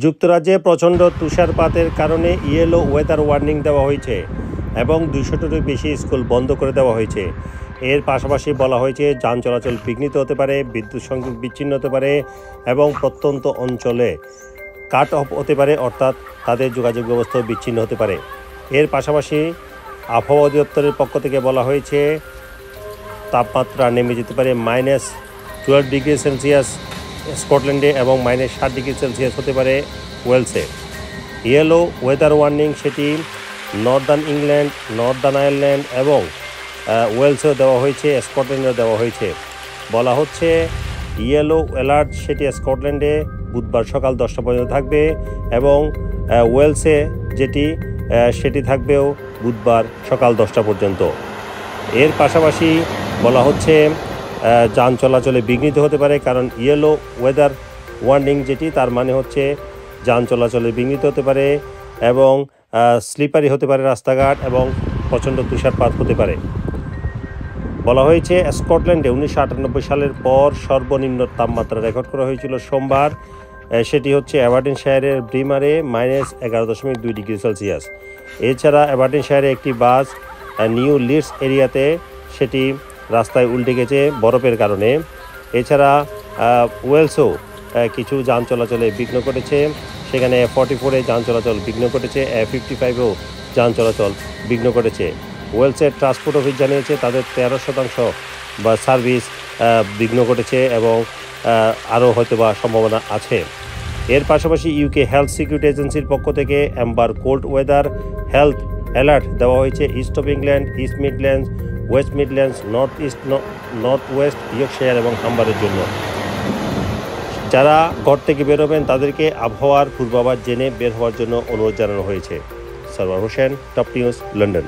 যুক্তরাজ্যে প্রচণ্ড তুষারপাতের কারণে ইয়েলো ওয়েদার ওয়ার্নিং দেওয়া হয়েছে এবং 200টিরও বেশি স্কুল বন্ধ করে দেওয়া হয়েছে। এর পাশাপাশি বলা হয়েছে যান চলাচল বিঘ্নিত হতে পারে, বিদ্যুৎ সংযোগ বিচ্ছিন্ন হতে পারে এবং প্রত্যন্ত অঞ্চলে কাট অফ হতে পারে, অর্থাৎ তাদের যোগাযোগ ব্যবস্থাও বিচ্ছিন্ন হতে পারে। এর পাশাপাশি আবহাওয়া অধিদপ্তরের পক্ষ থেকে বলা হয়েছে তাপমাত্রা নেমে যেতে পারে -12 ডিগ্রি সেলসিয়াস স্কটল্যান্ডে এবং -7 ডিগ্রি সেলসিয়াস হতে পারে ওয়েলসে। ইয়েলো ওয়েদার ওয়ার্নিং সেটি নর্দার্ন ইংল্যান্ড, নর্দার্ন আয়ারল্যান্ড এবং ওয়েলসেও দেওয়া হয়েছে, স্কটল্যান্ডেও দেওয়া হয়েছে। বলা হচ্ছে ইয়েলো অ্যালার্ট সেটি স্কটল্যান্ডে বুধবার সকাল 10টা পর্যন্ত থাকবে এবং ওয়েলসে সেটি থাকবেও বুধবার সকাল 10টা পর্যন্ত। এর পাশাপাশি বলা হচ্ছে যান চলাচলে বিঘ্নিত হতে পারে, কারণ ইয়েলো ওয়েদার ওয়ার্নিং তার মানে হচ্ছে যান চলাচলে বিঘ্নিত হতে পারে এবং স্লিপারি হতে পারে রাস্তাঘাট এবং প্রচণ্ড তুষারপাত হতে পারে। বলা হয়েছে স্কটল্যান্ডে 1998 সালের পর সর্বনিম্ন তাপমাত্রা রেকর্ড করা হয়েছিল সোমবার। সেটি হচ্ছে অ্যাবারডিনশায়ারের ব্রিমারে -11.2 ডিগ্রি সেলসিয়াস। এছাড়া অ্যাবারডিনশায়ারে একটি বাস নিউ লিডস এরিয়াতে সেটি রাস্তায় উল্টে গেছে বরফের কারণে। এছাড়া ওয়েলসও কিছু যান চলাচলে বিঘ্ন ঘটেছে, সেখানে A44-এ যান চলাচল বিঘ্ন ঘটেছে, A55-এও যান চলাচল বিঘ্ন ঘটেছে। ওয়েলসের ট্রান্সপোর্ট অফিস জানিয়েছে তাদের 13% বা সার্ভিস বিঘ্ন ঘটেছে এবং আরও হয়তোবা সম্ভাবনা আছে। এর পাশাপাশি ইউকে হেলথ সিকিউরিটি এজেন্সির পক্ষ থেকে Amber cold weather health alert দেওয়া হয়েছে east of England, east Midlands, West Midlands, north West Yorkshire এবং হাম্বারের জন্য। যারা ঘর থেকে বেরোবেন তাদেরকে আবহাওয়ার পূর্বাভাস জেনে বের হওয়ার জন্য অনুরোধ জানানো হয়েছে। Sarwar Hossain, top news, London.